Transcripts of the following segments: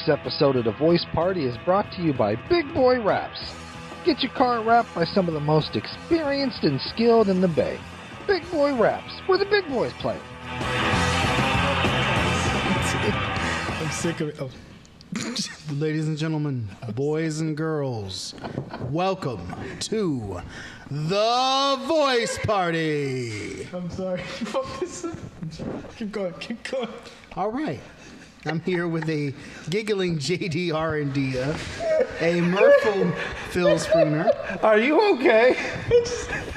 week's episode of The Voice Party is brought to you by Big Boy Wraps. Get your car wrapped by some of the most experienced and skilled in the Bay. Big Boy Wraps, where the big boys play. I'm sick of it. Oh. Ladies and gentlemen, boys and girls, welcome to The Voice Party. I'm sorry. Fuck this. I'm sorry. Keep going. All right. I'm here with a giggling JD R&D, a mirthful Phil Spooner. Are you okay?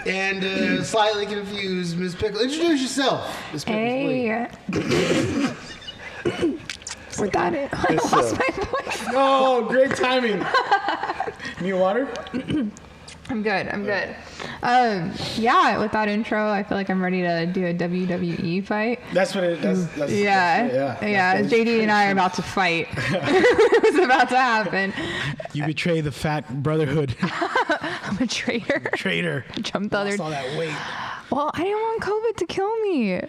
And slightly confused Miss Pickles. Introduce yourself, Miss Pickles, Hey. With that, I lost my voice. Oh, great timing. Need water? I'm good. Yeah, with that intro, I feel like I'm ready to do a WWE fight. That's what it is. Yeah. JD and I are about to fight. It's about to happen. You betray the fat brotherhood. I'm a traitor. Traitor. Jumped the other. Lost all that weight. Well, I didn't want COVID to kill me.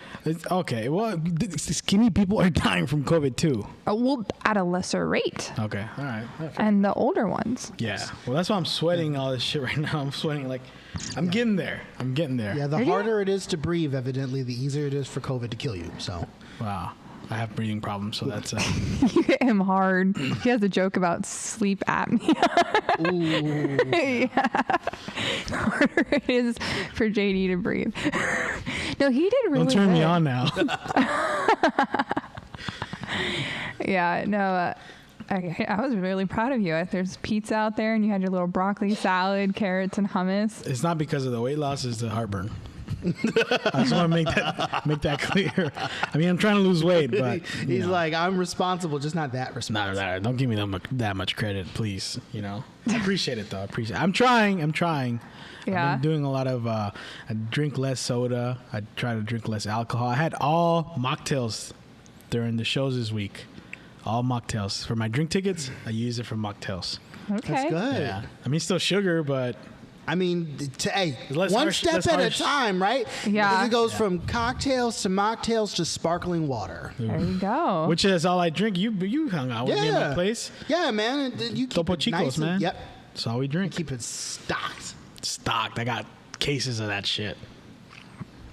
Okay, well, skinny people are dying from COVID too. Well, at a lesser rate. Okay, all right. And the older ones. Yeah, well, that's why I'm sweating all this shit right now. I'm sweating like, I'm getting there. Yeah, the harder it is to breathe, evidently, the easier it is for COVID to kill you. So. Wow. I have breathing problems, so that's... You hit him hard. He has a joke about sleep apnea. Ooh. Yeah. The harder it is for JD to breathe. No, he did really Don't turn me good. on now. Yeah, no, I was really proud of you. There's pizza out there, and you had your little broccoli salad, carrots, and hummus. It's not because of the weight loss, it's the heartburn. I just want to make that clear. I mean, I'm trying to lose weight, but he's like, I'm responsible, just not that responsible. Not, don't give me that much credit, please. You know, I appreciate it though. I'm trying. Yeah. I've been doing a lot of. I drink less soda. I try to drink less alcohol. I had all mocktails during the shows this week. All mocktails for my drink tickets. I use it for mocktails. Okay. That's good. Yeah, I mean, still sugar, but. I mean, Less one harsh, step less at harsh. a time, right? Yeah. Because it goes from cocktails to mocktails to sparkling water. There you go. Which is all I drink. You hung out with me in that place. Yeah, man. You keep Topo it Chicos, nice man. Yep. That's all we drink. Keep it stocked. I got cases of that shit.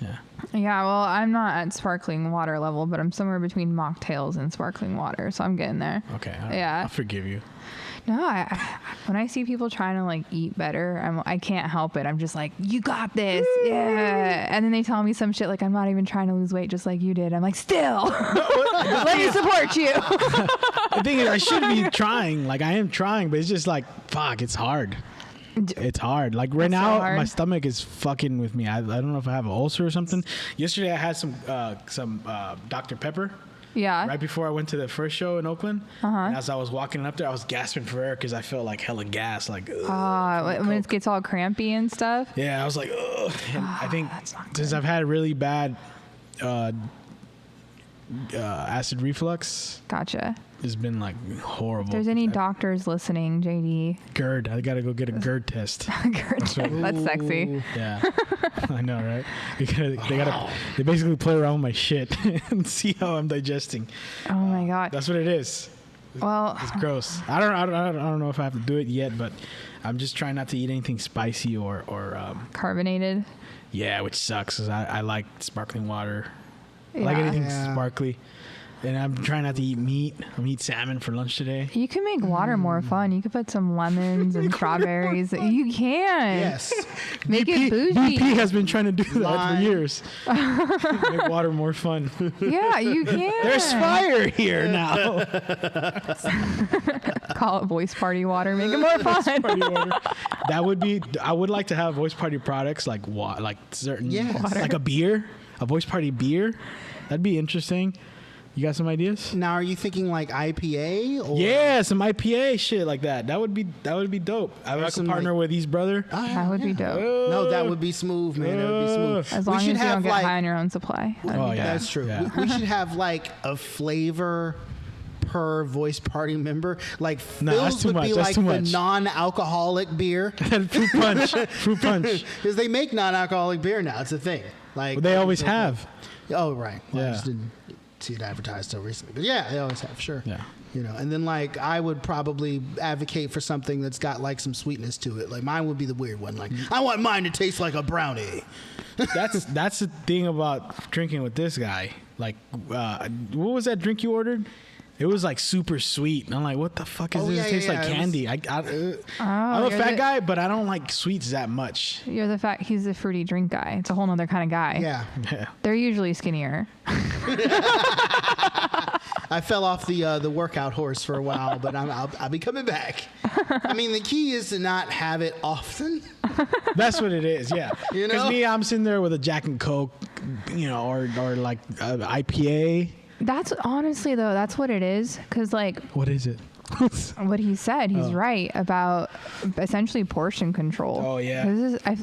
Yeah. Yeah, well, I'm not at sparkling water level, but I'm somewhere between mocktails and sparkling water, so I'm getting there. Okay. Yeah. I'll forgive you. No, when I see people trying to like eat better, I can't help it. I'm just like, you got this, yeah. And then they tell me some shit like I'm not even trying to lose weight, just like you did. I'm like, still, let me support you. The thing is, I should be trying. Like I am trying, but it's just like, fuck, it's hard. It's hard. Like right now, my stomach is fucking with me. I don't know if I have an ulcer or something. Yesterday, I had some Dr. Pepper. Yeah. Right before I went to the first show in Oakland, and as I was walking up there, I was gasping for air because I felt like hella gas. Like, when it gets all crampy and stuff. Yeah, I was like, ugh. And I think since I've had really bad acid reflux. Gotcha. It's been like horrible. If there's any doctors listening, JD. GERD. I gotta go get a GERD test. GERD test. That's sexy. Yeah. I know, right? They basically play around with my shit and see how I'm digesting. Oh my god. That's what it is. Well, it's gross. I don't know if I have to do it yet, but I'm just trying not to eat anything spicy or carbonated. Yeah, which sucks because I like sparkling water. Yeah. I like anything sparkly. And I'm trying not to eat meat. I'm going to eat salmon for lunch today. You can make water more fun. You can put some lemons and strawberries. You can. Yes. Make it bougie. BP has been trying to do that for years. Make water more fun. Yeah, you can. There's fire here now. Call it voice party water. Make it more fun. That would be. I would like to have voice party products like certain, like a beer, a voice party beer. That'd be interesting. You got some ideas? Now, are you thinking like IPA? Or? Yeah, some IPA shit like that. That would be dope. I would partner with East Brother. That would be dope. No, that would be smooth, man. That would be smooth. As long as you don't get high on your own supply. That's true. Yeah. We should have like a flavor per voice party member. Like Phil's would be like the non-alcoholic beer. Fruit punch. Because they make non-alcoholic beer now. It's a thing. Like they always have. Oh, right. Well, yeah. I just didn't see it advertised so recently. But yeah, they always have. Sure. Yeah. You know, and then like I would probably advocate for something that's got like some sweetness to it. Like mine would be the weird one. Like I want mine to taste like a brownie. That's the thing about drinking with this guy. Like, what was that drink you ordered? It was like super sweet. And I'm like, what the fuck is this? It tastes like candy. I'm a fat guy, but I don't like sweets that much. He's a fruity drink guy. It's a whole nother kind of guy. Yeah. They're usually skinnier. I fell off the workout horse for a while, but I'll be coming back. I mean, the key is to not have it often. That's what it is, yeah. You know? Because I'm sitting there with a Jack and Coke, you know, or like IPA. That's honestly though, that's what it is. Cause like, what is it? What he said, he's right about essentially portion control. Oh yeah.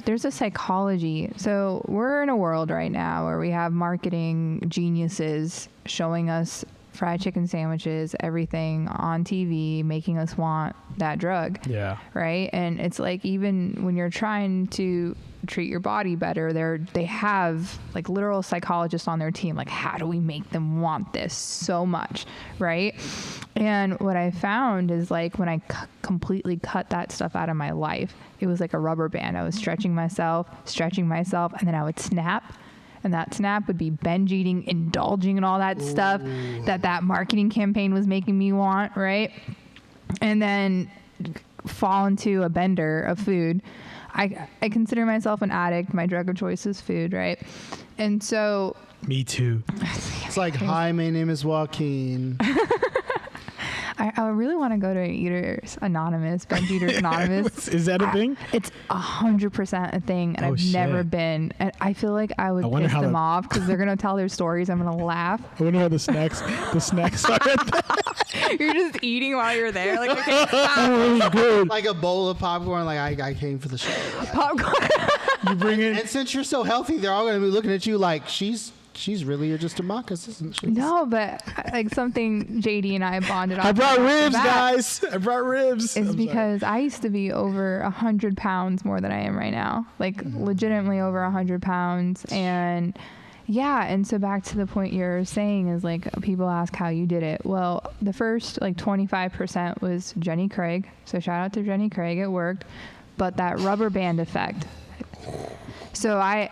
There's a psychology. So we're in a world right now where we have marketing geniuses showing us fried chicken sandwiches, everything on TV, making us want that drug. Yeah. Right. And it's like, even when you're trying to treat your body better, they have like literal psychologists on their team. Like, how do we make them want this so much? Right. And what I found is like when I completely cut that stuff out of my life, it was like a rubber band. I was stretching myself, and then I would snap. And that snap would be binge eating, indulging in all that stuff that marketing campaign was making me want, right? And then fall into a bender of food. I consider myself an addict. My drug of choice is food, right? And so... Me too. It's like, hi, my name is Joaquin. I really want to go to Eaters Anonymous, Binge Eaters Anonymous. Is that a thing? It's 100% a thing, and I've never been. And I feel like I would piss them off because they're gonna tell their stories. I'm gonna laugh. I wonder how the snacks are. You're just eating while you're there, like okay, oh, good. Like a bowl of popcorn. Like I came for the show. Popcorn. You bring it, and since you're so healthy, they're all gonna be looking at you like she's really just a Marcus, isn't she? No, but like something JD and I bonded on. I brought ribs, guys. I brought ribs. It's because I used to be over 100 pounds more than I am right now. Like legitimately over 100 pounds. And yeah, and so back to the point you're saying is like people ask how you did it. Well, the first like 25% was Jenny Craig. So shout out to Jenny Craig. It worked. But that rubber band effect. So I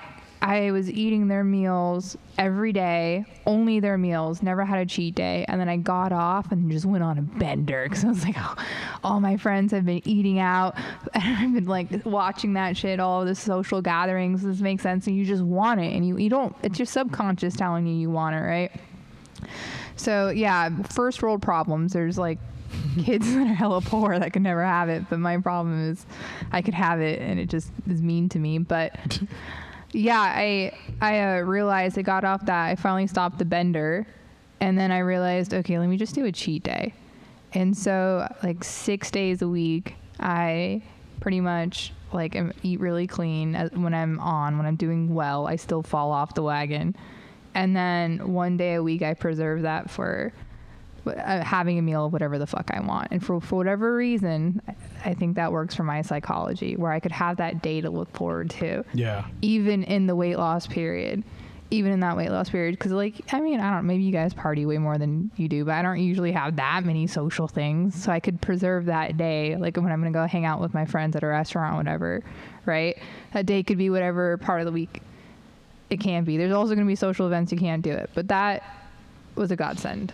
was eating their meals every day, only their meals, never had a cheat day. And then I got off and just went on a bender because I was like, oh, all my friends have been eating out. And I've been like watching that shit, all of the social gatherings. This makes sense. And you just want it. And you don't, it's your subconscious telling you want it, right? So yeah, first world problems. There's like kids that are hella poor that could never have it. But my problem is I could have it and it just is mean to me. But... yeah, I realized I got off that. I finally stopped the bender. And then I realized, okay, let me just do a cheat day. And so like 6 days a week, I pretty much like eat really clean when I'm doing well. I still fall off the wagon. And then 1 day a week, I preserve that for having a meal of whatever the fuck I want. And for whatever reason, I think that works for my psychology, where I could have that day to look forward to. Yeah. Even in the weight loss period. Even in that weight loss period. Because, like, I mean, I don't know, maybe you guys party way more than you do, but I don't usually have that many social things. So I could preserve that day, like when I'm going to go hang out with my friends at a restaurant, whatever, right? That day could be whatever part of the week it can be. There's also going to be social events you can't do it. But that was a godsend.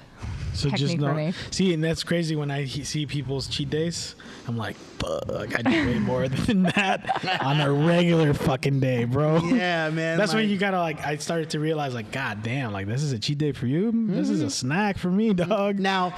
So just know, see, and that's crazy when I see people's cheat days. I'm like, fuck, I do way more than that on a regular fucking day, bro. Yeah, man. That's when you gotta like. I started to realize, like, god damn, like this is a cheat day for you. Mm-hmm. This is a snack for me, dog. Now,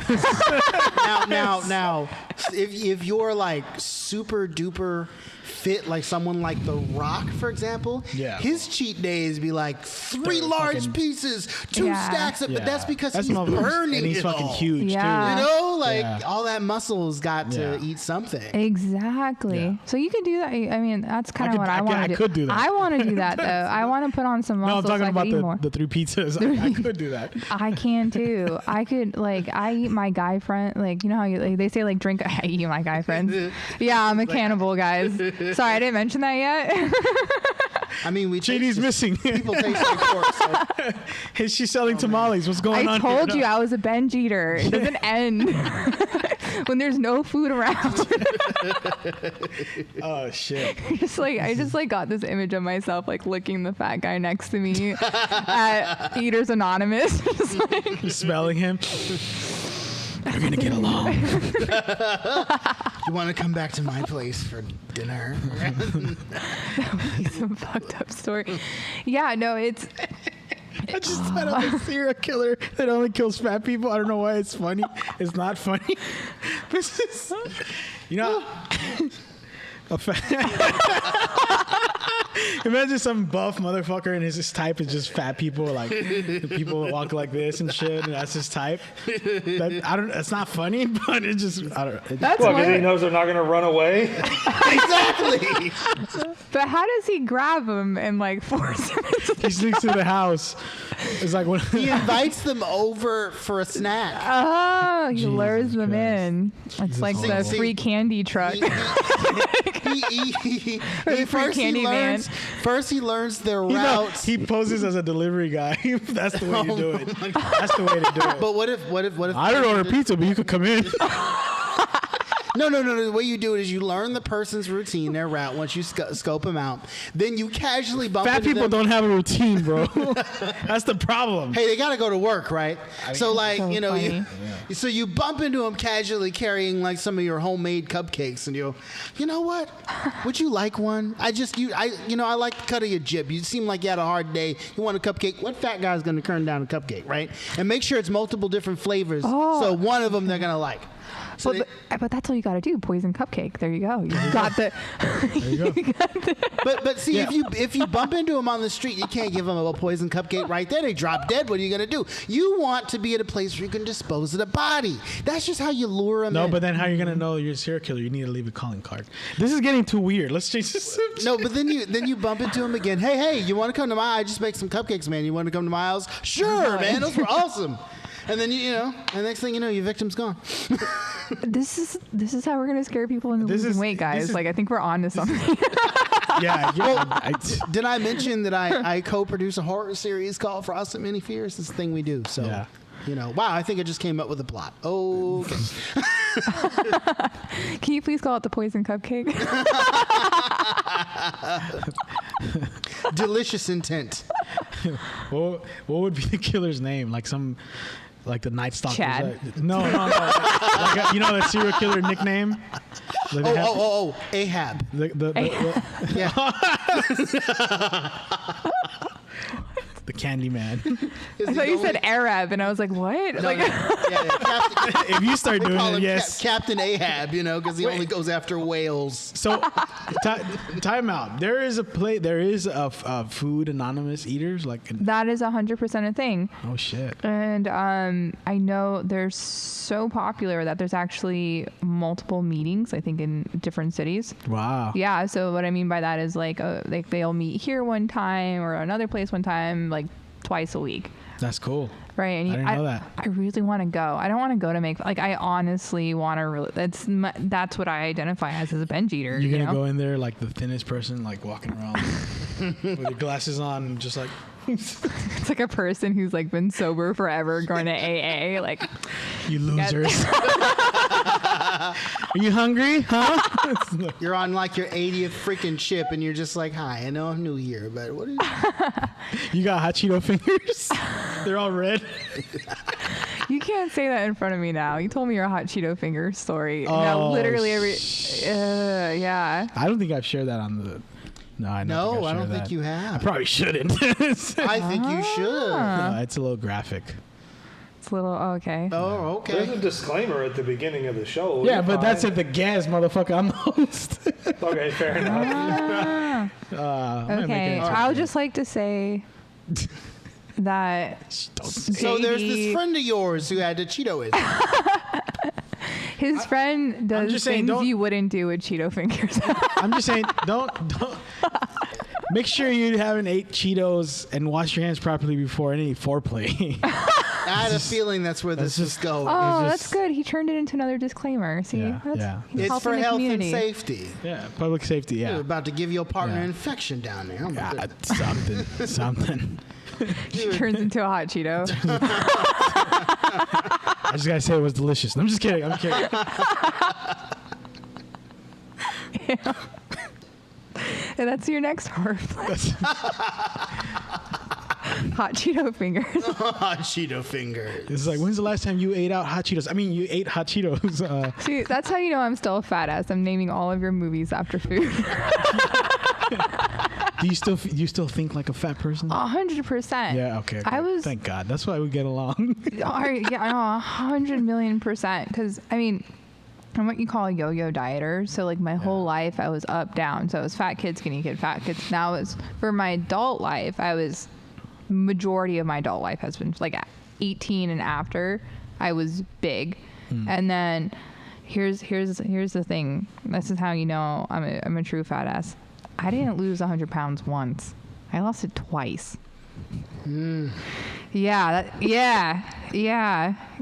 if you're like super duper fit, like someone like The Rock, for example, his cheat days be like 3 large pieces, 2 stacks of, but that's because he's burning and he's it fucking all. huge too. You know, like all that muscle's got to eat something. Exactly. Yeah. So you could do that. I mean, that's kind of what I want to do. I could do that. I want to do that though. I want to put on some muscle. No, I'm talking so about the 3 pizzas. I could do that. I can too. I could, like, I eat my guy friend, like, you know how they say like drink. I eat my guy friends. Yeah, I'm a cannibal, guys. Sorry, I didn't mention that yet. I mean, JD's missing. People taste like pork. So. Is she selling tamales? What's going on? I told you I was a binge eater. It doesn't end when there's no food around. Oh shit! I just got this image of myself like licking the fat guy next to me at Eaters Anonymous. Just smelling him. We're gonna get along. You want to come back to my place for dinner? That would be some fucked up story. Yeah, no, it's. I just thought of a serial killer that only kills fat people. I don't know why it's funny. It's not funny. This is, imagine some buff motherfucker and his type is just fat people, like people walk like this and shit, and that's his type. It's not funny, but it just That's because he knows they're not gonna run away. Exactly. But how does he grab him and force him? He sneaks in the house. It's like when he invites them over for a snack. Oh, he lures them in. It's like the free candy truck. First he learns their routes. He poses as a delivery guy. That's the way to do it. That's the way to do it. But what if I don't order pizza, but you could come in. No. The way you do it is you learn the person's routine, their route. Once you scope them out, then you casually bump into them. Fat people don't have a routine, bro. That's the problem. Hey, they got to go to work, right? So you bump into them casually carrying some of your homemade cupcakes, and you know what? Would you like one? I like the cut of your jib. You seem like you had a hard day. You want a cupcake? What fat guy's going to turn down a cupcake, right? And make sure it's multiple different flavors. Oh. So one of them they're going to like. So but that's all you got to do. Poison cupcake. There you go. You got the. There you go. But see, if you bump into them on the street, you can't give them a poison cupcake right there. They drop dead. What are you gonna do? You want to be at a place where you can dispose of the body. That's just how you lure them. No, in. But then how are you gonna know you're a serial killer? You need to leave a calling card. This is getting too weird. Let's change this. No, but then you bump into them again. Hey, you want to come to my? I just make some cupcakes, man. You want to come to my house? Sure, man. Those were awesome. And then and the next thing you know, your victim's gone. This is how we're gonna scare people into losing weight, guys. I think we're on to something. Yeah. Well, did I mention that I co-produce a horror series called Frost and Many Fears? It's the thing we do. So, wow, I think I just came up with a plot. Okay. Can you please call it the poison cupcake? Delicious intent. What would be the killer's name? Like the Night Stalker. Chad. No. The serial killer nickname. Ahab. Yeah. The Candyman. I thought you said Arab, and I was like, what? No. If you start doing it, yes. Captain Ahab, because he only goes after whales. So, time out. There is a food anonymous eaters that is 100% a thing. Oh shit. And I know they're so popular that there's actually multiple meetings, I think, in different cities. Wow. Yeah. So what I mean by that is they'll meet here one time or another place one time, twice a week. That's cool. Right. And I didn't know that. I really want to go. I don't want to go to make I honestly want to that's what I identify as a binge eater. You're going to go in there like the thinnest person, walking around with your glasses on, just like. It's like a person who's been sober forever going to AA. You losers. Are you hungry? Huh? You're on your 80th freaking chip, and you're just like, hi, I know I'm new here, but what is You got hot Cheeto fingers? They're all red. You can't say that in front of me now. You told me your hot Cheeto finger story. Oh, now, literally yeah. I don't think I've shared that on the... No, I don't think you have. I probably shouldn't. I think you should. No, it's a little graphic. It's a little, okay. Oh, okay. There's a disclaimer at the beginning of the show. Yeah, but that's at the gas, motherfucker. I'm the host. Okay, fair enough. Okay, I'll just like to say that So there's this friend of yours who had a Cheeto. His friend does things you wouldn't do with Cheeto fingers. I'm just saying, don't. Make sure you haven't ate Cheetos and wash your hands properly before any foreplay. I had a feeling that's where this is going. Oh, that's good. He turned it into another disclaimer. See, It's for health and safety. Yeah, public safety. Yeah, you're about to give your partner an infection down there. Oh something. She turns into a hot Cheeto. I just gotta say it was delicious. I'm just kidding. Yeah. And that's your next horror flick. Hot Cheeto fingers. Hot Cheeto fingers. It's like, when's the last time you ate out hot Cheetos? I mean, you ate hot Cheetos. See, that's how you know I'm still a fat ass. I'm naming all of your movies after food. Do you still think like a fat person? 100%. Yeah. Okay. Thank God. That's why we get along. Yeah. 100 million %. Because I mean, I'm what you call a yo-yo dieter. So like my whole life I was up down. So it was fat kid, skinny kid, fat kids. Now it's for my adult life. Majority of my adult life has been like 18 and after. I was big, and then here's the thing. This is how you know I'm a true fat ass. I didn't lose 100 pounds once. I lost it twice. Yeah.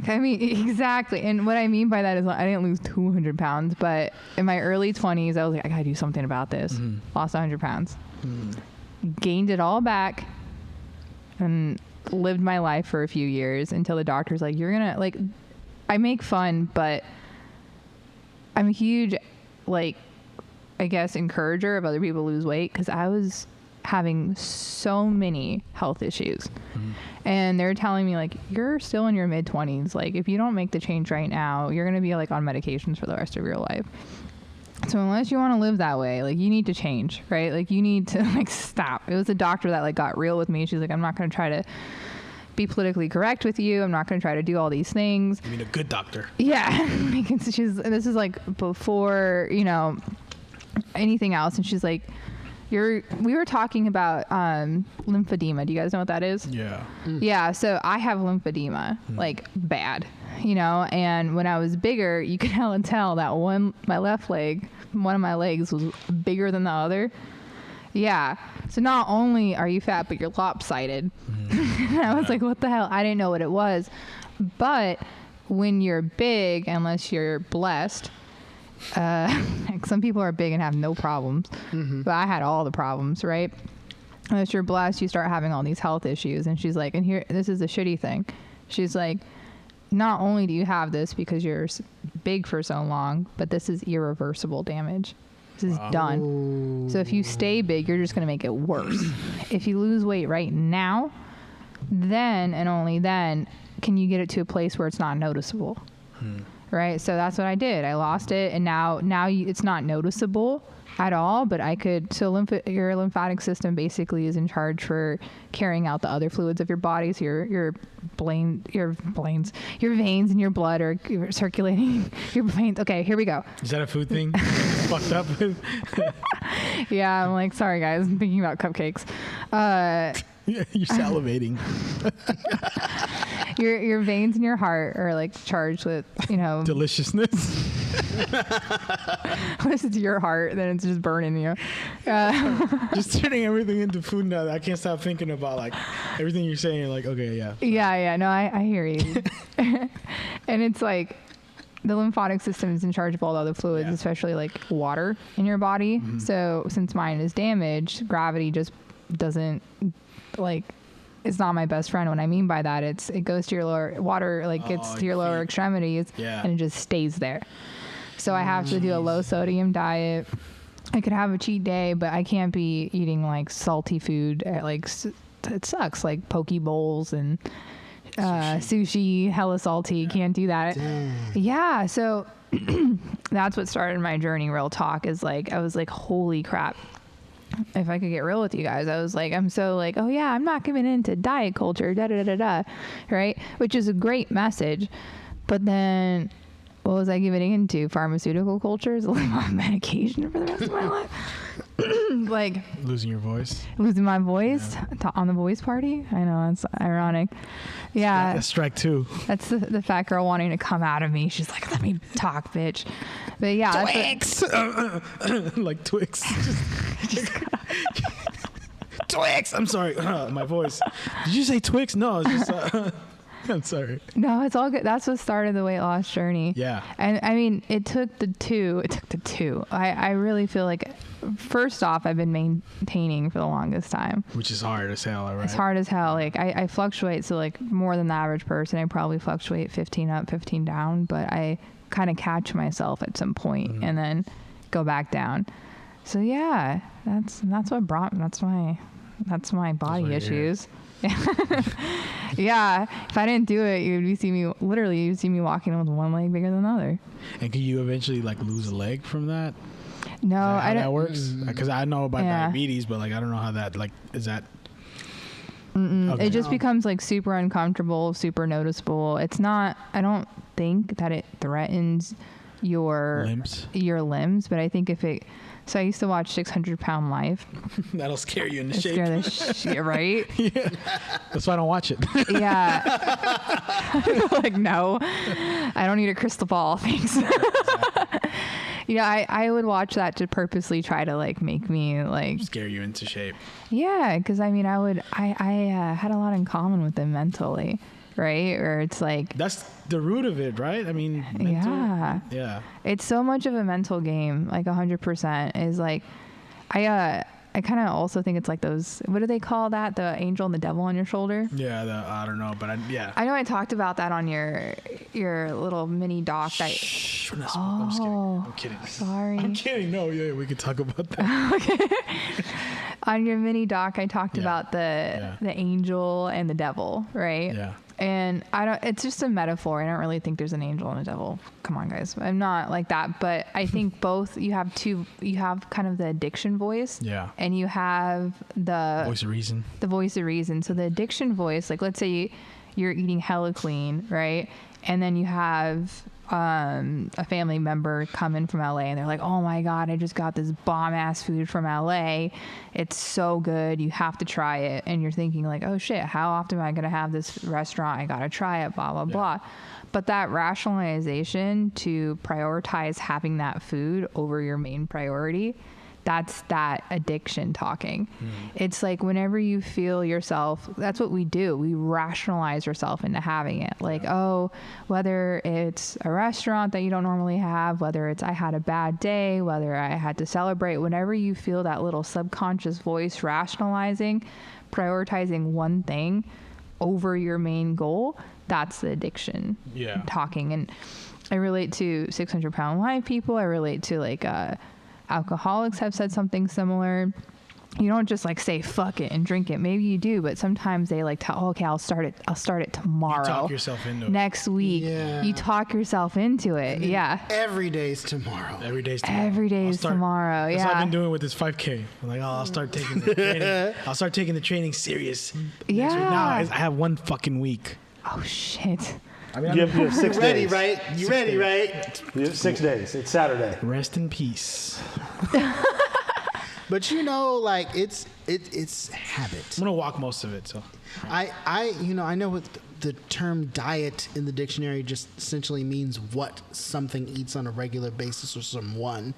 I mean, exactly. And what I mean by that is I didn't lose 200 pounds, but in my early 20s, I was like, I gotta do something about this. Lost 100 pounds. Gained it all back and lived my life for a few years until the doctor's like, you're gonna, like, I make fun, but I'm a huge, like, I guess, encourager of other people to lose weight, because I was having so many health issues. And they're telling me, like, you're still in your mid-20s. Like, if you don't make the change right now, you're going to be, like, on medications for the rest of your life. So unless you want to live that way, like, you need to change, right? Like, you need to, like, stop. It was a doctor that, like, got real with me. She's like, I'm not going to try to be politically correct with you. I'm not going to try to do all these things. You mean a good doctor? Yeah. Because this is, like, before, you know, anything else. And she's like, we were talking about lymphedema. Do you guys know what that is? Yeah. Yeah. So I have lymphedema, like bad, you know, and when I was bigger, you could tell that one of my legs was bigger than the other. Yeah. So not only are you fat, but you're lopsided. And I was like, what the hell? I didn't know what it was. But when you're big, unless you're blessed, some people are big and have no problems, but I had all the problems, right? Unless you're blessed, you start having all these health issues. And she's like, and here, this is the shitty thing. She's like, not only do you have this because you're big for so long, but this is irreversible damage. This is done. So if you stay big, you're just going to make it worse. If you lose weight right now, then and only then can you get it to a place where it's not noticeable. Right. So that's what I did. I lost it. And now it's not noticeable at all, but I could. So your lymphatic system basically is in charge for carrying out the other fluids of your body. So your veins and your blood are circulating your veins. Okay, here we go. Is that a food thing? Fucked up with? Yeah, I'm like, sorry guys, I'm thinking about cupcakes. You're salivating. Your veins in your heart are like charged with, you know, deliciousness. Unless it's your heart, then it's just burning you. Just turning everything into food now. I can't stop thinking about like everything you're saying. Like, okay, yeah. Yeah. No, I hear you. And it's like the lymphatic system is in charge of all the other fluids, especially like water in your body. So since mine is damaged, gravity just doesn't like. It's not my best friend. What I mean by that, it goes to your lower water, like gets to your lower extremities, and it just stays there. So I have to do a low sodium diet. I could have a cheat day, but I can't be eating like salty food. Like it sucks, like poke bowls and sushi, hella salty. Can't do that. Damn. Yeah. So that's what started my journey. Real talk is like I was like, holy crap. If I could get real with you guys, I was like, I'm so like, oh yeah, I'm not giving into diet culture, right? Which is a great message. But then what was I giving into? Pharmaceutical culture? Is like on medication for the rest of my life. Like losing your voice, losing my voice on the voice party. I know, it's ironic. Yeah, that's strike two. That's the fat girl wanting to come out of me. She's like, let me talk, bitch. But yeah, Twix. Like Twix. Twix. I'm sorry, my voice. Did you say Twix? No, it's just. I'm sorry. No, it's all good. That's what started the weight loss journey. Yeah. And I mean, it took the two. I really feel like, first off, I've been maintaining for the longest time. Which is hard as hell, right? It's hard as hell. Like, I fluctuate. So, like, more than the average person, I probably fluctuate 15 up, 15 down. But I kind of catch myself at some point and then go back down. So, yeah, that's my body issues. Yeah, if I didn't do it, you'd see me walking with one leg bigger than the other. And can you eventually like lose a leg from that? No, I don't. That works because I know about diabetes, but like I don't know how that like is that. Okay. It just becomes like super uncomfortable, super noticeable. It's not. I don't think that it threatens your limbs, but I think if it. So I used to watch 600 Pound Life. That'll scare you into shape. Scare the shit, right? Yeah. That's why I don't watch it. Yeah. Like, no, I don't need a crystal ball. Thanks. I would watch that to purposely try to like make me like scare you into shape. Yeah, because I mean, I had a lot in common with them mentally. Right? Or it's like... That's the root of it, right? I mean, mental, yeah. It's so much of a mental game, like 100% is like... I kind of also think it's like those... What do they call that? The angel and the devil on your shoulder? Yeah, I don't know, but I know I talked about that on your little mini doc. Shh, I'm kidding. Sorry. I'm kidding. No, yeah, we could talk about that. Okay. On your mini doc, I talked about the angel and the devil, right? Yeah. And it's just a metaphor. I don't really think there's an angel and a devil. Come on, guys. I'm not like that. But I think both, you have kind of the addiction voice. Yeah. And you have the voice of reason. The voice of reason. So the addiction voice, like let's say you're eating hella clean, right? And then you have a family member come in from LA and they're like, oh my God, I just got this bomb ass food from LA. It's so good. You have to try it. And you're thinking like, oh shit, how often am I going to have this restaurant? I got to try it, blah, blah, blah. But that rationalization to prioritize having that food over your main priority, that's that addiction talking. It's like whenever you feel yourself, that's what we do. We rationalize yourself into having it. Like, oh, whether it's a restaurant that you don't normally have, whether it's I had a bad day, whether I had to celebrate, whenever you feel that little subconscious voice rationalizing, prioritizing one thing over your main goal, that's the addiction talking. And I relate to 600 Pound Life people. I relate to like, alcoholics have said something similar. You don't just like say fuck it and drink it. Maybe you do, but sometimes they like tell, okay, I'll start it tomorrow. You talk yourself into it. Next week. Yeah. You talk yourself into it. Yeah. Every day's tomorrow. Every day's tomorrow. Every day's tomorrow. That's yeah. what I've been doing with this 5K. I'm like, I'll start taking the training. I'll start taking the training serious. Yeah. Now I have 1 fucking week. Oh shit. I mean, you have 6 days. Right? You ready, right? You have 6 days. It's Saturday. Rest in peace. But like it's habit. I'm gonna walk most of it. So I know what the term diet in the dictionary just essentially means what something eats on a regular basis or someone,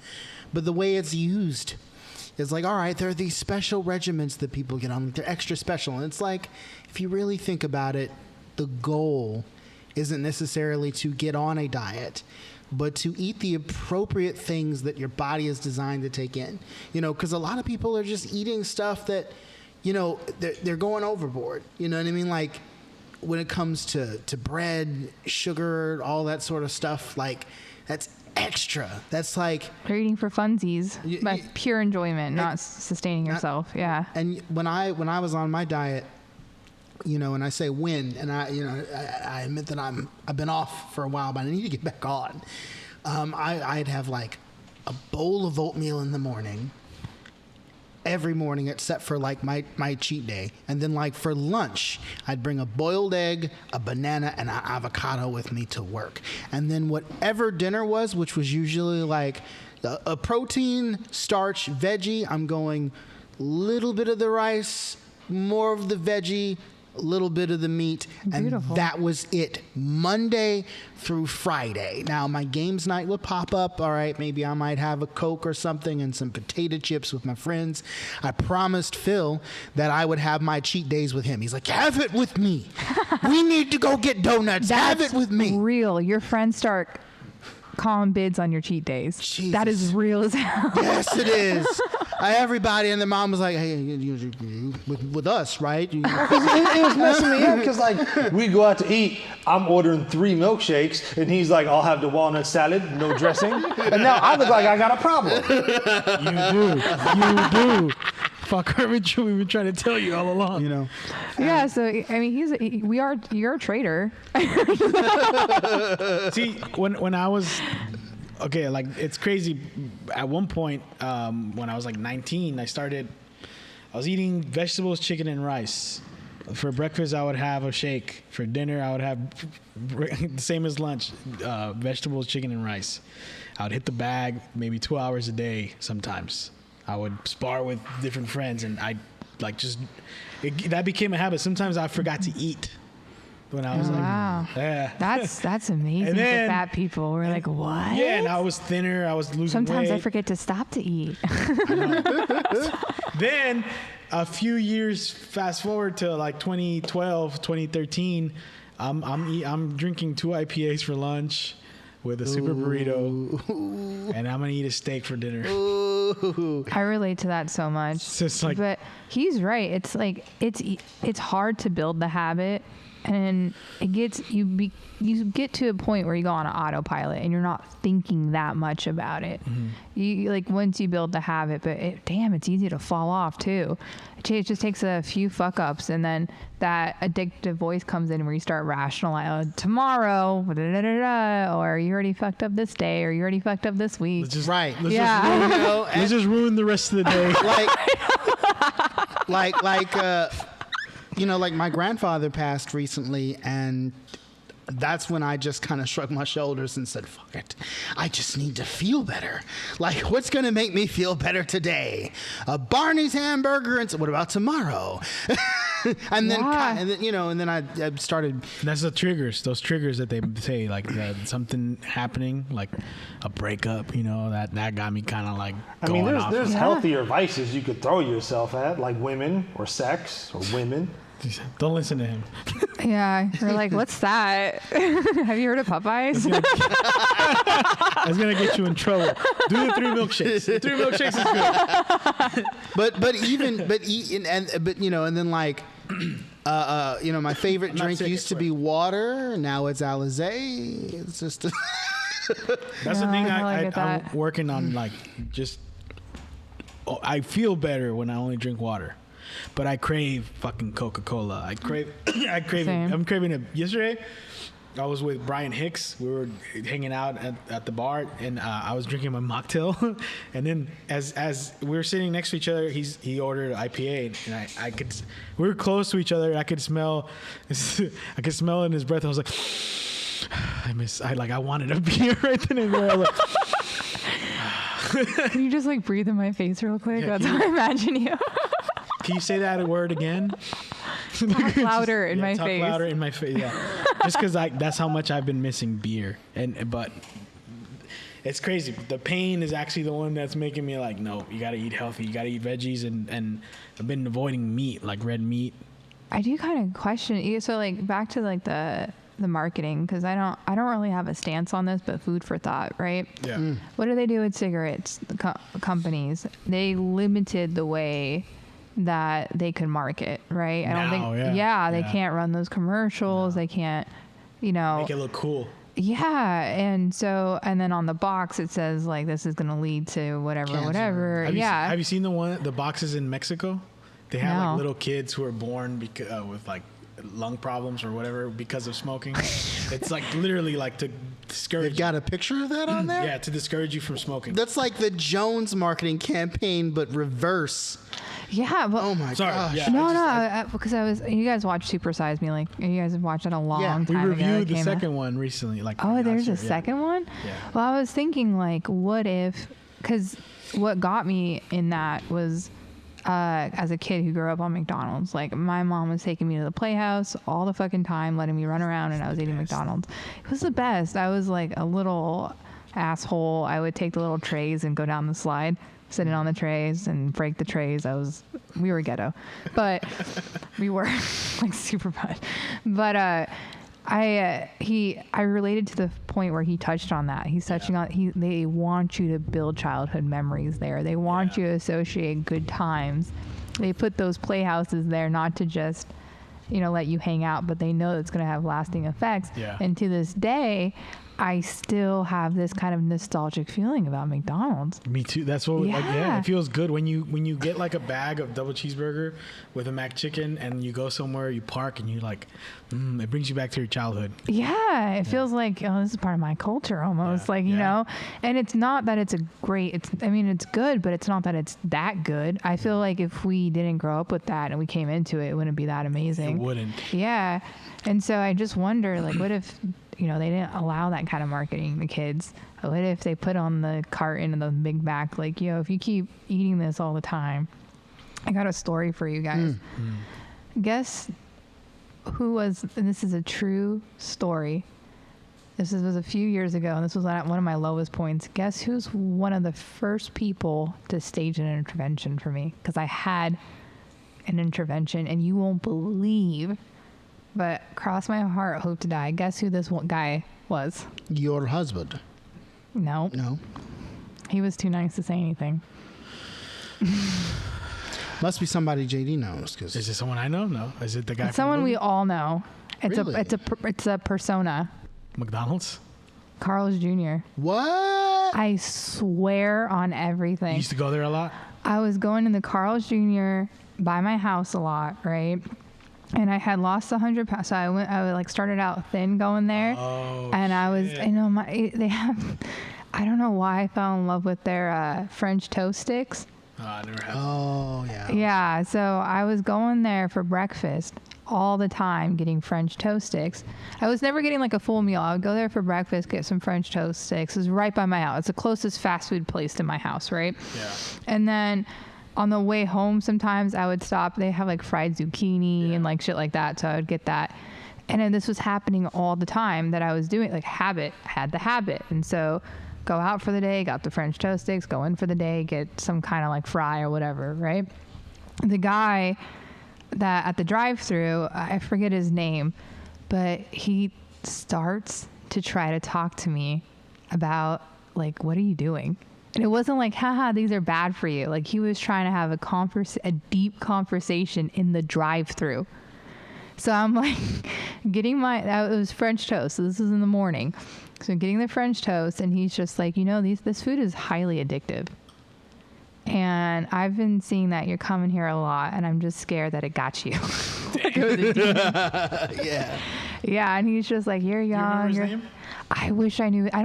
but the way it's used is like, all right, there are these special regimens that people get on. They're extra special, and it's like, if you really think about it, the goal isn't necessarily to get on a diet, but to eat the appropriate things that your body is designed to take in. Because a lot of people are just eating stuff that, they're going overboard. You know what I mean? Like when it comes to bread, sugar, all that sort of stuff, like that's extra. That's like you're eating for funsies, by pure enjoyment, not sustaining yourself. Yeah. And when I was on my diet, and I say when, and I admit that I've been off for a while, but I need to get back on. I'd have like a bowl of oatmeal in the morning, every morning except for like my cheat day. And then like for lunch, I'd bring a boiled egg, a banana, and an avocado with me to work. And then whatever dinner was, which was usually like a protein, starch, veggie, I'm going little bit of the rice, more of the veggie, a little bit of the meat, and that was it. Monday through Friday. Now, my games night would pop up. All right, maybe I might have a Coke or something and some potato chips with my friends. I promised Phil that I would have my cheat days with him. He's like, have it with me. We need to go get donuts. Have it with me. Real. Your friends start calling bids on your cheat days. Jesus. That is real as hell. Yes, it is. Everybody and their mom was like, hey, you with us, right? It was messing me up because, like, we go out to eat. I'm ordering 3 milkshakes, and he's like, I'll have the walnut salad, no dressing. And now I look like I got a problem. You do. Fuck, haven't you? We've been trying to tell you all along. You know. Yeah. So I mean, you're a traitor. See, when I was. Okay, like it's crazy. At one point, when I was like 19, I was eating vegetables, chicken, and rice. For breakfast, I would have a shake. For dinner, I would have the same as lunch, vegetables, chicken, and rice. I would hit the bag maybe 2 hours a day sometimes. I would spar with different friends, and that became a habit. Sometimes I forgot to eat. When I was wow. Yeah. That's amazing. And then, for fat people, we're like, what? Yeah, and I was thinner. I was losing Sometimes weight. I forget to stop to eat. Then a few years fast forward to like 2012, 2013, I'm drinking 2 IPAs for lunch with a super burrito, and I'm gonna eat a steak for dinner. I relate to that so much. It's just like, but he's right. It's like it's hard to build the habit. And it gets you get to a point where you go on an autopilot and you're not thinking that much about it. Mm-hmm. You like once you build the habit, but it's easy to fall off too. It just takes a few fuck ups, and then that addictive voice comes in where you start rationalizing tomorrow, or you already fucked up this day, or you already fucked up this week. Let's just ruin the rest of the day. Like my grandfather passed recently, and that's when I just kind of shrugged my shoulders and said, fuck it. I just need to feel better. Like, what's going to make me feel better today? A Barney's hamburger, and so what about tomorrow? and then I started. That's the triggers, those triggers that they say, like something happening, like a breakup, that got me kind of like going off. There's healthier vices you could throw yourself at, like women or sex or women. Don't listen to him. Yeah, you're like, what's that? Have you heard of Popeyes? That's gonna get you in trouble. Do the 3 milkshakes. The 3 milkshakes is good. My favorite drink used to be water. Now it's Alizé. It's just. That's the thing I'm working on. Like, I feel better when I only drink water. But I crave fucking Coca-Cola. I crave it. I'm craving it. Yesterday, I was with Brian Hicks. We were hanging out at the bar, and I was drinking my mocktail. And then as we were sitting next to each other, he ordered an IPA, and we were close to each other. I could smell it in his breath. I was like, I wanted a beer right then and there. I was like, Can you just like breathe in my face real quick? That's how I imagine you. Can you say that word again? Talk louder in my face. Talk louder in my face. Yeah, just because that's how much I've been missing beer, but it's crazy. The pain is actually the one that's making me like, no, you got to eat healthy. You got to eat veggies, and I've been avoiding meat, like red meat. I do kind of question. So like back to like the marketing, because I don't really have a stance on this, but food for thought, right? Yeah. What do they do with cigarettes? The companies, they limited the way that they could market, right? I don't think they can't run those commercials. They can't, make it look cool. Yeah, and then on the box it says like this is going to lead to whatever. Have you seen the boxes in Mexico? They have like little kids who are born with like lung problems or whatever because of smoking. It's like literally like to discourage. They've got a picture of that on there? Yeah, to discourage you from smoking. That's like the Jones marketing campaign, but reverse. Yeah, but oh my gosh. Yeah, because you guys watched Super Size Me, like you guys have watched it a long time ago. We reviewed the second one recently. Like, there's a second one? Yeah. Well, I was thinking like, what if, because what got me in that was as a kid who grew up on McDonald's. Like, my mom was taking me to the Playhouse all the fucking time, letting me run around, and I was eating McDonald's. It was the best. I was like a little asshole. I would take the little trays and go down the slide, sitting on the trays and break the trays. We were ghetto, but we were like super bad. But I related to the point where he touched on that. He's touching on they want you to build childhood memories there. They want you to associate good times. They put those playhouses there not to just, let you hang out, but they know it's going to have lasting effects. Yeah. And to this day, I still have this kind of nostalgic feeling about McDonald's. Me too. That's what. It feels good when you get like a bag of double cheeseburger with a McChicken, and you go somewhere, you park, and you like, it brings you back to your childhood. Yeah, it feels like this is part of my culture almost. Yeah. Like you know, and it's not that it's it's good, but it's not that it's that good. I feel like if we didn't grow up with that and we came into it, it wouldn't be that amazing. It wouldn't. Yeah, and so I just wonder, like, what if they didn't allow that kind of marketing to kids? What if they put on the carton and the Big Mac, like, if you keep eating this all the time. I got a story for you guys. Guess who was, and this is a true story. This was a few years ago, and this was at one of my lowest points. Guess who's one of the first people to stage an intervention for me? Because I had an intervention, and you won't believe, but cross my heart, hope to die. Guess who this one guy was? Your husband. No. He was too nice to say anything. Must be somebody JD knows. Is it someone I know? No. Is it the guy? It's someone we all know. It's really? It's a persona. McDonald's. Carl's Jr. What? I swear on everything. You used to go there a lot? I was going to the Carl's Jr. by my house a lot, right? And I had lost 100 pounds, so I started out thin going there. Oh, and I was, they have, I don't know why I fell in love with their French toast sticks. Oh, I never had. Oh, yeah. Yeah, so I was going there for breakfast all the time, getting French toast sticks. I was never getting like a full meal. I would go there for breakfast, get some French toast sticks. It was right by my house. It's the closest fast food place to my house, right? Yeah. And then on the way home, sometimes I would stop. They have like fried zucchini and like shit like that. So I would get that. And then this was happening all the time that I was doing, like had the habit. And so go out for the day, got the French toast sticks, go in for the day, get some kind of like fry or whatever, right? The guy that at the drive-thru, I forget his name, but he starts to try to talk to me about like, what are you doing? And it wasn't like, haha, these are bad for you. Like, he was trying to have a deep conversation in the drive-thru. So I'm like getting it was French toast. So this was in the morning. So I'm getting the French toast, and he's just like, this food is highly addictive. And I've been seeing that you're coming here a lot, and I'm just scared that it got you. Like it was a demon. Yeah. Yeah, and he's just like, you're young. Do you remember his name? I wish I knew. I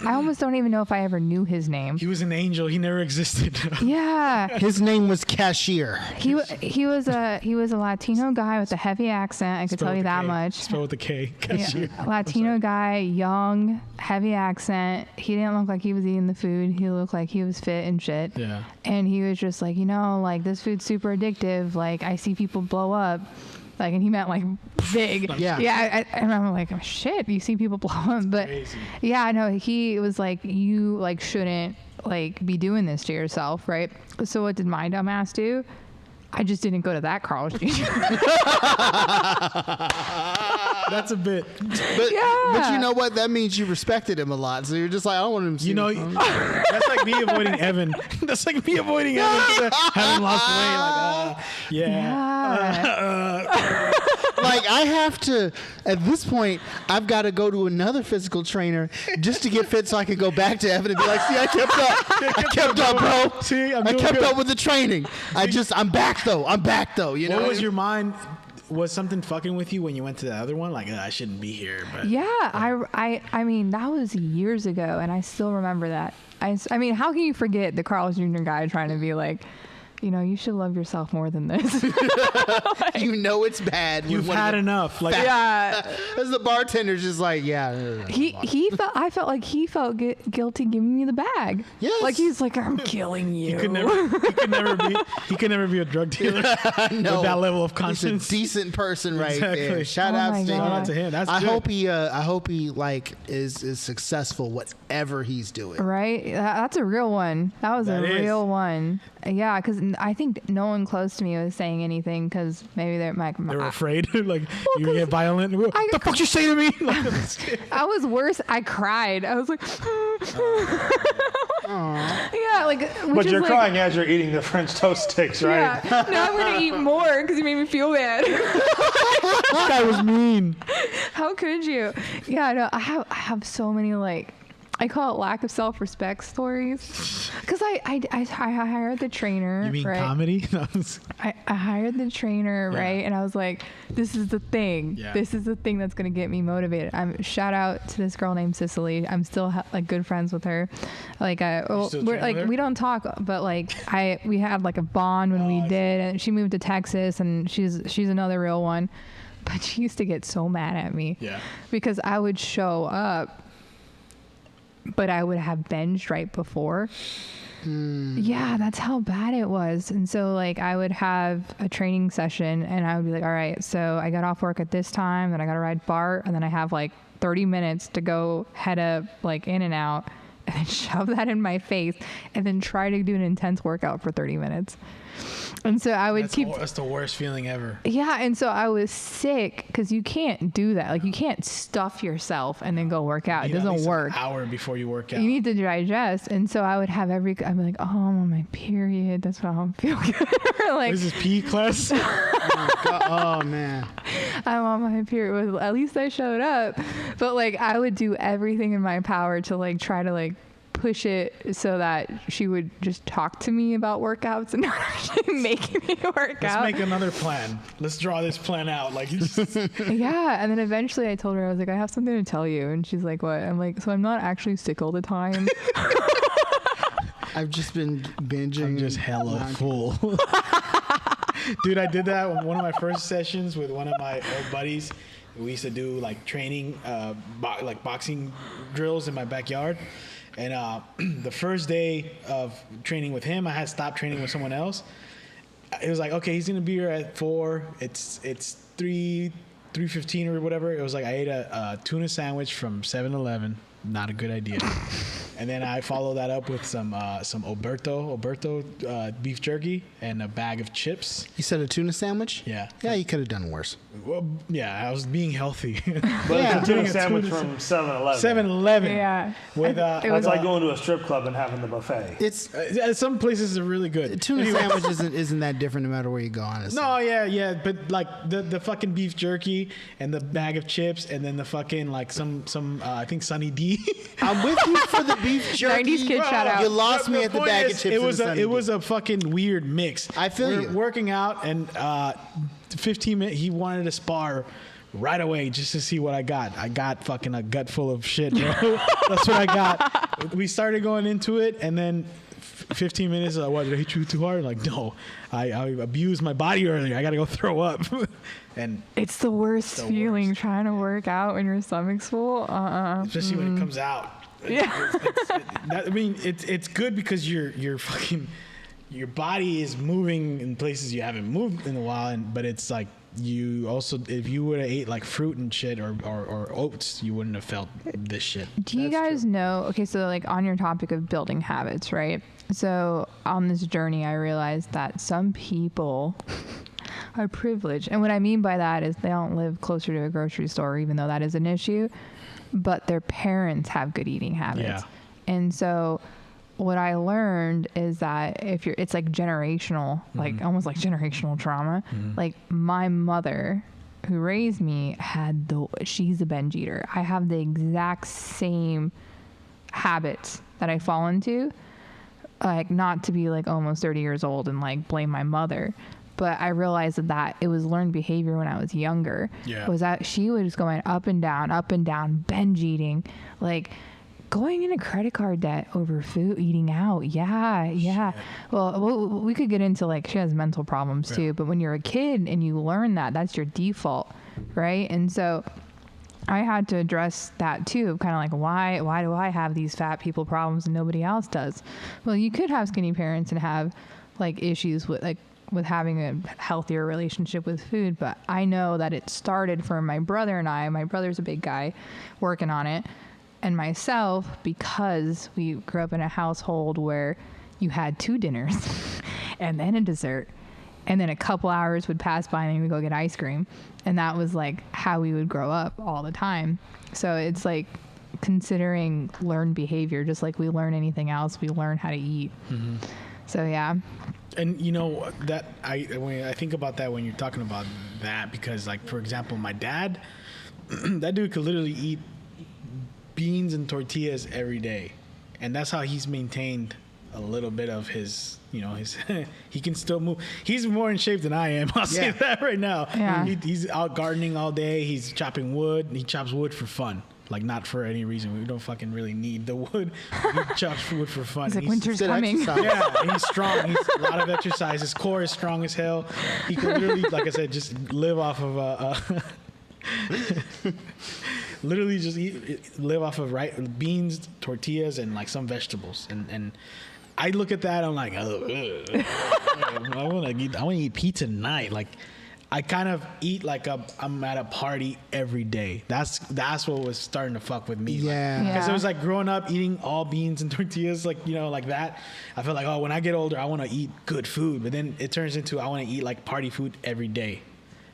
almost don't even know if I ever knew his name. He was an angel. He never existed. Yeah. His name was Cashier. He was a Latino guy with a heavy accent. I could tell you that much. Spelled with a K. Cashier. Yeah. Latino guy, young, heavy accent. He didn't look like he was eating the food. He looked like he was fit and shit. Yeah. And he was just like, like, this food's super addictive. Like, I see people blow up. Like, and he meant like big. Yeah. I remember like, oh, shit, you see people blow up. But crazy. Yeah, I know. He was like, you like shouldn't like be doing this to yourself, right? So what did my dumb ass do? I just didn't go to that Carl's Jr. That's a bit. But you know what? That means you respected him a lot. So you're just like, I don't want him to see that's like me avoiding Evan. That's like me avoiding Evan having lost weight. Like, I have to, at this point, I've got to go to another physical trainer just to get fit so I can go back to Evan and be like, see, I kept up, bro. See, I kept up with the training. I'm back though. You know? What was your mind? Was something fucking with you when you went to the other one? Like, I shouldn't be here. But yeah, I mean, that was years ago, and I still remember that. I mean, how can you forget the Carl's Jr. guy trying to be like, you should love yourself more than this. You know it's bad. You've had enough. Like, as the bartender's just like, I felt like he felt guilty giving me the bag. Yes. Like he's like, I'm killing you. He could never be a drug dealer with that level of conscience. He's a decent person right Exactly. there. Shout out to him. That's I good. hope he like is successful whatever he's doing. Right? That's a real one. That was a real one. Yeah, because I think no one close to me was saying anything because maybe they were afraid. Like, you get violent. What the fuck you say to me? I was worse. I cried. I was like, yeah, like. But you're crying as you're eating the French toast sticks, right? Yeah. Now I'm gonna eat more because you made me feel bad. This guy was mean. How could you? Yeah, no, I have so many like. I call it lack of self-respect stories because I hired the trainer. You mean right? comedy? I hired the trainer, right? And I was like, this is the thing. Yeah. This is the thing that's going to get me motivated. Shout out to this girl named Cicely. I'm still like good friends with her. Like we're like, we don't talk, but like we had like a bond when we did, and she moved to Texas, and she's another real one. But she used to get so mad at me. Yeah. Because I would show up, but I would have binged right before. Yeah, that's how bad it was. And so like I would have a training session and I would be like, all right, so I got off work at this time, then I got to ride BART, and then I have like 30 minutes to go head up like in and out, and then shove that in my face and then try to do an intense workout for 30 minutes. And so I would that's the worst feeling ever. Yeah, and so I was sick because you can't do that. Like you can't stuff yourself and then go work out. It doesn't work. An hour before you work out. You need to digest. And so I would have I'd be like, oh, I'm on my period. That's why I don't feel good. Like, this is PE class. Oh man, I'm on my period. Well, at least I showed up. But like I would do everything in my power to like try to like push it so that she would just talk to me about workouts and not actually making me work out. Let's make another plan. Let's draw this plan out. Like, yeah. And then eventually I told her, I was like, I have something to tell you. And she's like, what? I'm like, so I'm not actually sick all the time. I've just been binging. I'm just hella full. Dude, I did that on one of my first sessions with one of my old buddies. We used to do like training, like boxing drills in my backyard. And the first day of training with him, I had stopped training with someone else. It was like, okay, he's gonna be here at 4. It's 3:15 or whatever. It was like I ate a tuna sandwich from 7-Eleven. Not a good idea. And then I followed that up with some Oberto beef jerky and a bag of chips. You said a tuna sandwich? Yeah. Yeah, you could have done worse. Well, yeah, I was being healthy. But it's a tuna sandwich from 7-Eleven. 7-Eleven. Yeah. With it's like going to a strip club and having the buffet. It's some places are really good. Tuna sandwich isn't that different no matter where you go, honestly. No, yeah, but like the fucking beef jerky and the bag of chips and then the fucking like some I think Sunny D. I'm with you for the beef jerky. 90s kid shout out. You lost me at the bag of chips. It was a fucking weird mix. I feel you. Working out and 15 minutes. He wanted to spar right away just to see what I got. I got fucking a gut full of shit, bro. That's what I got. We started going into it, and then 15 minutes. What, did I hit you too hard? Like, no, I abused my body earlier. I gotta go throw up. And it's the worst feeling trying to work out when your stomach's full. Especially when it comes out. Yeah. It's good because you're fucking. Your body is moving in places you haven't moved in a while, but it's like you also, if you would have ate like fruit and shit or oats, you wouldn't have felt this shit. Do you guys know? Okay, so like on your topic of building habits, right? So on this journey, I realized that some people are privileged, and what I mean by that is they don't live closer to a grocery store, even though that is an issue, but their parents have good eating habits, yeah. And so what I learned is that it's like generational, like almost like generational trauma. Like my mother who raised me she's a binge eater. I have the exact same habits that I fall into, like not to be like almost 30 years old and like blame my mother. But I realized that it was learned behavior when I was younger. Yeah. Was that she was going up and down, binge eating, like Going into credit card debt over food, eating out. Yeah. Well, we could get into like, she has mental problems too, but when you're a kid and you learn that, that's your default, right? And so I had to address that too, kind of like, why do I have these fat people problems and nobody else does? Well, you could have skinny parents and have like issues with having a healthier relationship with food, but I know that it started for my brother and I. My brother's a big guy working on it, and myself, because we grew up in a household where you had 2 dinners and then a dessert, and then a couple hours would pass by and then we'd go get ice cream. And that was like how we would grow up all the time. So it's like considering learned behavior, just like we learn anything else, we learn how to eat. Mm-hmm. So yeah. And you know that when I think about that when you're talking about that, because like, for example, my dad, that dude could literally eat beans and tortillas every day, and that's how he's maintained a little bit of his, his he can still move. He's more in shape than I am. I'll say that right now. Yeah. He's out gardening all day. He's chopping wood. He chops wood for fun, like not for any reason. We don't fucking really need the wood. He chops wood for fun. He's like, winter's coming. Yeah, he's strong. He's a lot of exercise. His core is strong as hell. He can literally, like I said, just live off of literally just live off of beans, tortillas, and like some vegetables. And I look at that, I'm like, I want to eat pizza tonight. Like, I kind of eat like I'm at a party every day. That's what was starting to fuck with me. Yeah. Because it was like growing up eating all beans and tortillas, like, like that. I feel like, when I get older, I want to eat good food. But then it turns into I want to eat like party food every day.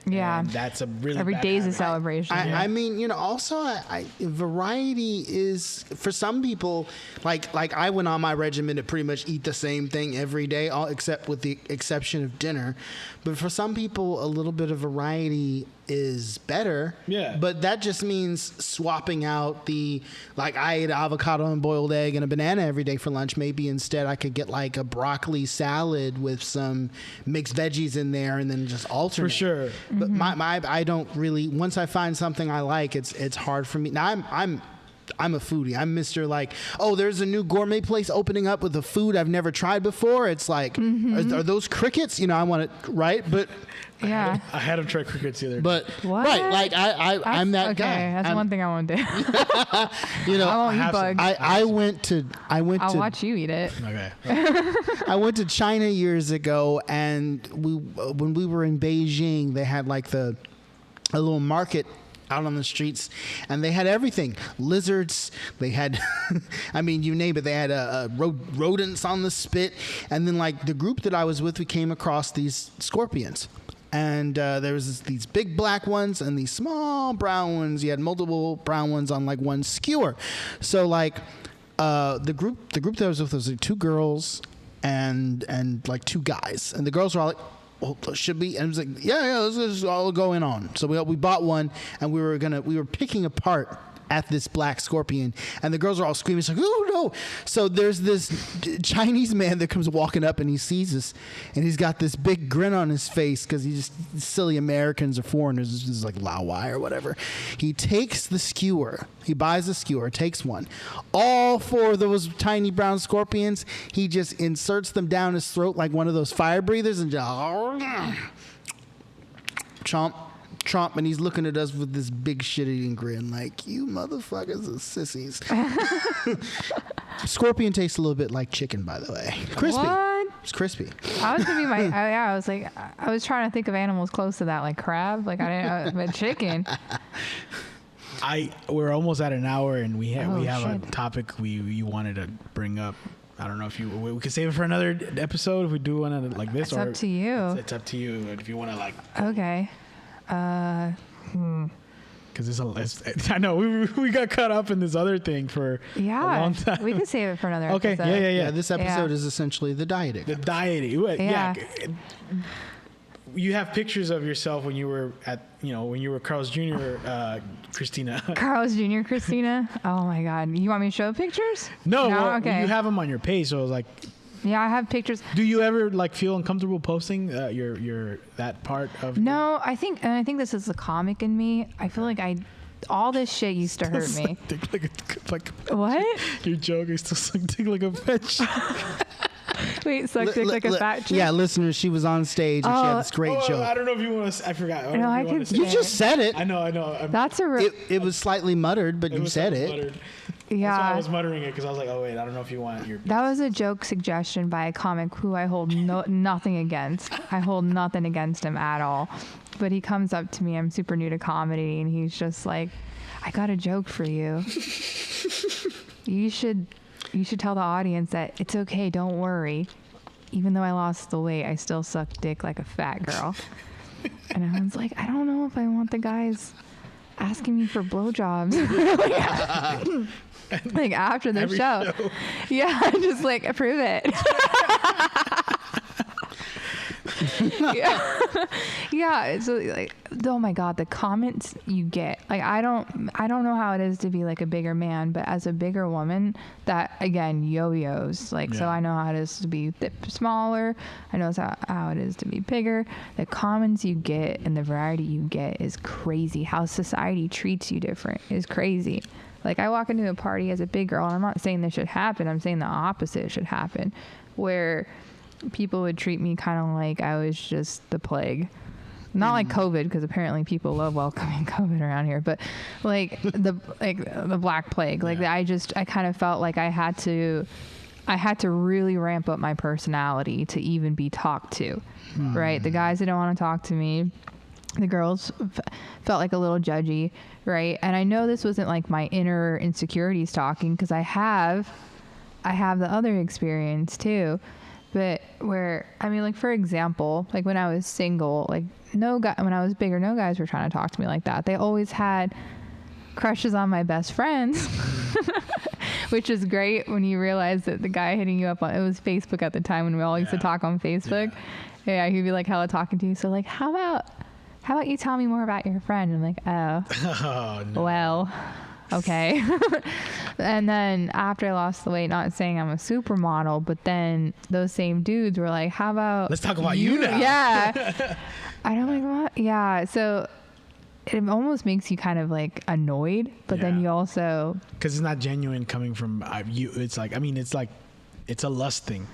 Yeah, and that's a really every day's a celebration. I mean, also, variety is for some people. Like I went on my regimen to pretty much eat the same thing every day, except with the exception of dinner. But for some people, a little bit of variety is better. Yeah. But that just means swapping out I ate avocado and boiled egg and a banana every day for lunch. Maybe instead I could get like a broccoli salad with some mixed veggies in there and then just alternate. For sure. But I don't really, once I find something I like, it's hard for me. Now I'm a foodie. I'm Mr. like, there's a new gourmet place opening up with a food I've never tried before. It's like, are those crickets? I want it, right? But yeah, I had him try crickets the other day. But what? Right, like I'm that guy. That's one thing I won't do. I won't eat bugs. I'll watch you eat it. Okay. I went to China years ago, and when we were in Beijing, they had like a little market out on the streets, and they had everything. Lizards, they had I mean, you name it. They had rodents on the spit, and then like the group that I was with, we came across these scorpions, and there was these big black ones and these small brown ones. You had multiple brown ones on like one skewer. So like the group that I was with was like 2 girls and like 2 guys, and the girls were all like, should be, and it was like, yeah, this is all going on. So we bought one, and we were picking apart at this black scorpion, and the girls are all screaming, it's like, oh no. So there's this Chinese man that comes walking up, and he sees us, and he's got this big grin on his face because he's just silly Americans or foreigners. This is like Lao Wai or whatever. He takes the skewer, he buys a skewer, takes one, all 4 of those tiny brown scorpions, he just inserts them down his throat like one of those fire breathers, and just chomp, and he's looking at us with this big shit-eating grin like, you motherfuckers are sissies. Scorpion tastes a little bit like chicken, by the way. Crispy. What? It's crispy. I was gonna be I was like, I was trying to think of animals close to that, like crab. Like I didn't, but chicken. We're almost at an hour, and we have a topic we wanted to bring up. I don't know if we could save it for another episode if we do one like this. It's up to you. It's up to you if you want to like. Okay. Because I know we got caught up in this other thing for a long time. We can save it for another episode. Okay, yeah. This episode is essentially the dieting. The dieting. Yeah. You have pictures of yourself when you were when you were Carl's Jr. Christina. Carl's Jr. Christina. Oh my God! You want me to show pictures? No. Okay. You have them on your page, so I was like. Yeah, I have pictures. Do you ever like feel uncomfortable posting your that part of? No, I think this is the comic in me. I feel like all this shit used to hurt me. Like what? You're joking. Still suck dick like a bitch. Wait, suck dick like a fat chick? Yeah, listeners, she was on stage and she had this great joke. I don't know if you want to. I forgot. No, I can. You just said it. I know. That's a. It was slightly muttered, but you said it. Muttered. Yeah. That's why I was muttering it because I was like, oh wait, I don't know if you want your. That was a joke suggestion by a comic who I hold nothing against. I hold nothing against him at all. But he comes up to me. I'm super new to comedy, and he's just like, "I got a joke for you. You should tell the audience that it's okay. Don't worry. Even though I lost the weight, I still suck dick like a fat girl." And I was like, I don't know if I want the guys asking me for blowjobs. Like after the show. Yeah, just like prove it. Yeah. So like, oh my God, the comments you get. Like I don't know how it is to be like a bigger man, but as a bigger woman, that again yo-yos. Like so, I know how it is to be smaller. I know how it is to be bigger. The comments you get and the variety you get is crazy. How society treats you different is crazy. Like I walk into a party as a big girl, and I'm not saying this should happen. I'm saying the opposite should happen, where people would treat me kind of like I was just the plague. Not like COVID, because apparently people love welcoming COVID around here, but like the Black Plague. Like I kind of felt like I had to really ramp up my personality to even be talked to, right? The guys didn't want to talk to me. The girls felt like a little judgy, right? And I know this wasn't like my inner insecurities talking, because I have the other experience too. But where, I mean, like, for example, like when I was single, like when I was bigger, no guys were trying to talk to me like that. They always had crushes on my best friends, which is great when you realize that the guy hitting you up on, it was Facebook at the time when we all used to talk on Facebook. Yeah, he'd be like hella talking to you. So like, how about you tell me more about your friend? I'm like, oh no. Well, okay. And then after I lost the weight, not saying I'm a supermodel, but then those same dudes were like, how about let's talk about you now? Yeah. I don't like what? Yeah. So it almost makes you kind of like annoyed, but then you also, because it's not genuine coming from you. It's like, I mean, it's like, it's a lust thing.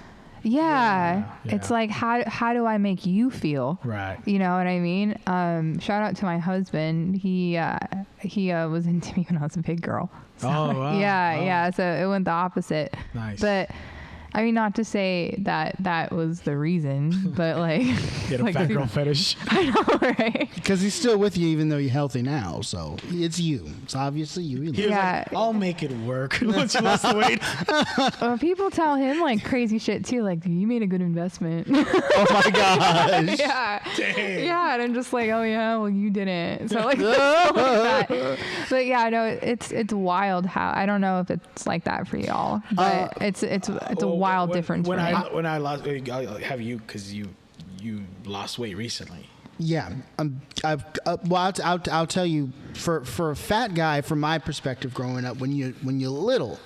Yeah. It's like, how do I make you feel? Right. You know what I mean? Shout out to my husband. He was into me when I was a big girl. So, wow. Yeah. So it went the opposite. Nice. But I mean, not to say that was the reason, but like, you had a fat girl fetish. I know, right? Because he's still with you, even though you're healthy now. So it's you. It's obviously you. He was like, I'll make it work once you lost the weight. Well, people tell him like crazy shit too, like you made a good investment. Oh my gosh. Yeah. Dang. Yeah, and I'm just like, oh yeah, well you didn't. So like, like that. But yeah, no, it's wild how, I don't know if it's like that for y'all, but it's a wild difference. When I lost, have you, because you lost weight recently. Yeah, I'll tell you, for a fat guy, from my perspective, growing up, when you're little,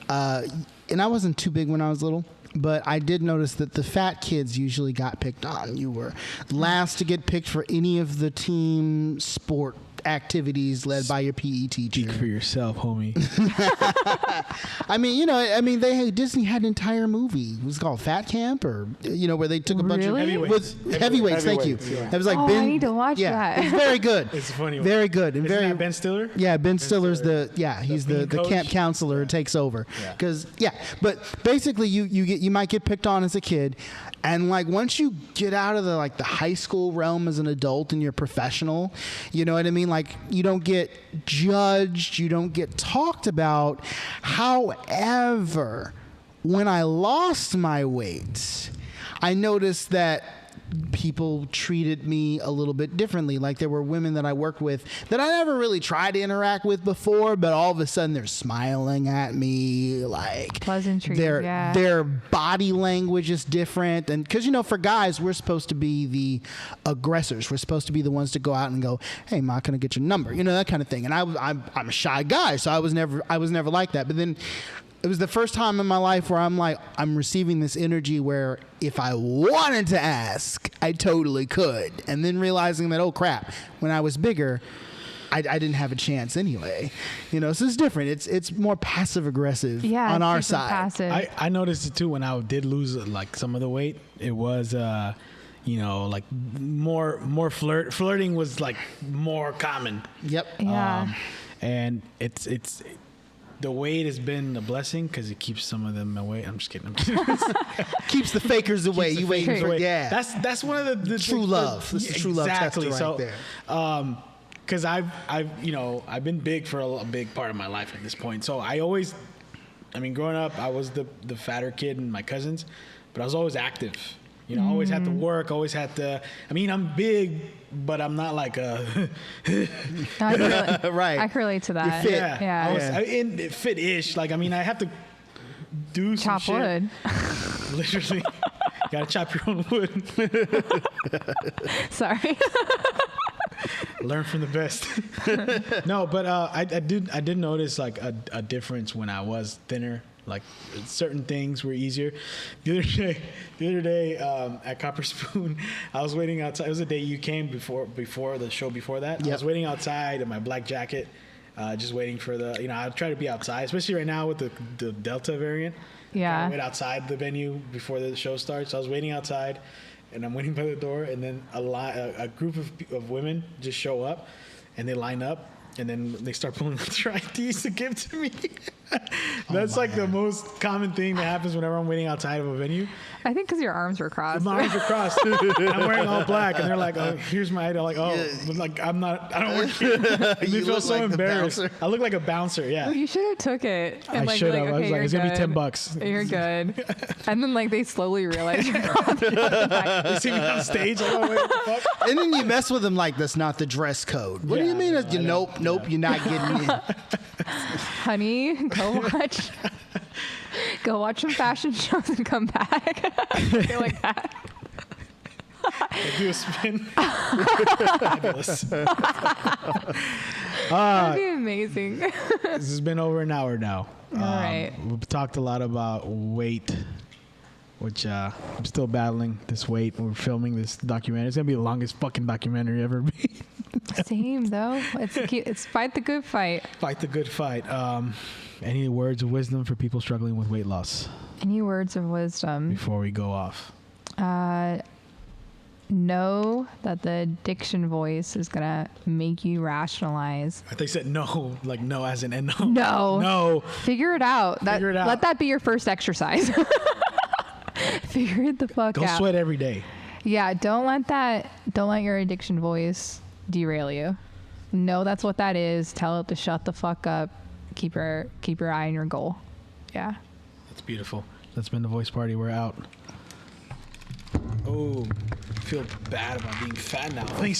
and I wasn't too big when I was little, but I did notice that the fat kids usually got picked on. You were last to get picked for any of the team sport activities led by your PE teacher. Speak for yourself, homie. I mean, Disney had an entire movie. It was called Fat Camp, or where they took a bunch of heavyweights. Thank you. Yeah. It was like I need to watch that. It's very good. It's a funny one. Very good and Isn't very. that Ben Stiller? Yeah, Ben Stiller's he's the camp counselor who takes over. But basically you might get picked on as a kid, and like once you get out of the high school realm as an adult and you're professional, you know what I mean? Like you don't get judged, you don't get talked about. However, when I lost my weight, I noticed that people treated me a little bit differently. Like there were women that I worked with that I never really tried to interact with before, but all of a sudden they're smiling at me, like pleasantries. Their body language is different, and because for guys we're supposed to be the aggressors. We're supposed to be the ones to go out and go, "Hey, Ma, can I get your number?" That kind of thing. And I'm a shy guy, so I was never like that. But then it was the first time in my life where I'm receiving this energy where if I wanted to ask, I totally could. And then realizing that, oh crap, when I was bigger, I didn't have a chance anyway. You know, so it's different. It's more passive aggressive on our side. Passive. I noticed it too when I did lose like some of the weight. It was you know, like more flirting was like more common. Yep. Yeah. And it's the weight has been a blessing because it keeps some of them away. I'm just kidding. Keeps the fakers away. You waiting for That's one of the true love. That's the true love tester right there. Because I've been big for a big part of my life at this point. So growing up, I was the fatter kid and my cousins, but I was always active. You know, always had to work, always had to. I mean, I'm big, but I'm not like a. Right. I can relate to that. You're fit. Yeah. Fit-ish. Like, I mean, I have to do some chop wood. Literally, gotta chop your own wood. Sorry. Learn from the best. No, but I did notice like a difference when I was thinner. Like certain things were easier. The other day at Copper Spoon, I was waiting outside. It was the day you came before the show before that. Yep. I was waiting outside in my black jacket, just waiting for I try to be outside, especially right now with the Delta variant. Yeah. I wait outside the venue before the show starts. So I was waiting outside, and I'm waiting by the door, and then a group of women just show up, and they line up. And then they start pulling out their IDs to give to me. That's the most common thing that happens whenever I'm waiting outside of a venue. I think because your arms were crossed. My arms are crossed. I'm wearing all black, and they're like, "Oh, here's my ID." I'm like, "Oh, but like I'm not. I don't work here." They feel so embarrassed. I look like a bouncer. Yeah. You should have took it. And I should have. Okay, I was like, "It's gonna be $10." You're good. And then they slowly realize you're gone. They see me on stage. Like, oh, wait, what the fuck? And then you mess with them like that's not the dress code. What do you mean? Nope, you're not getting in. Honey, go watch some fashion shows and come back. You're like that. Do a spin. Fabulous. That'd be amazing. This has been over an hour now. All right. We've talked a lot about weight, which I'm still battling this weight. We're filming this documentary. It's going to be the longest fucking documentary ever made. Same, though. It's fight the good fight. Fight the good fight. Any words of wisdom for people struggling with weight loss? Any words of wisdom? Before we go off. Know that the addiction voice is going to make you rationalize. I think they said no, like no as in no. No. No. Figure it out. Figure it out. Let that be your first exercise. Figure it the fuck out. Go sweat every day. Yeah, don't let your addiction voice derail you. Know that's what that is. Tell it to shut the fuck up. Keep your eye on your goal. Yeah. That's beautiful. That's been the Voice Party. We're out. Oh, I feel bad about being fat now. Thanks.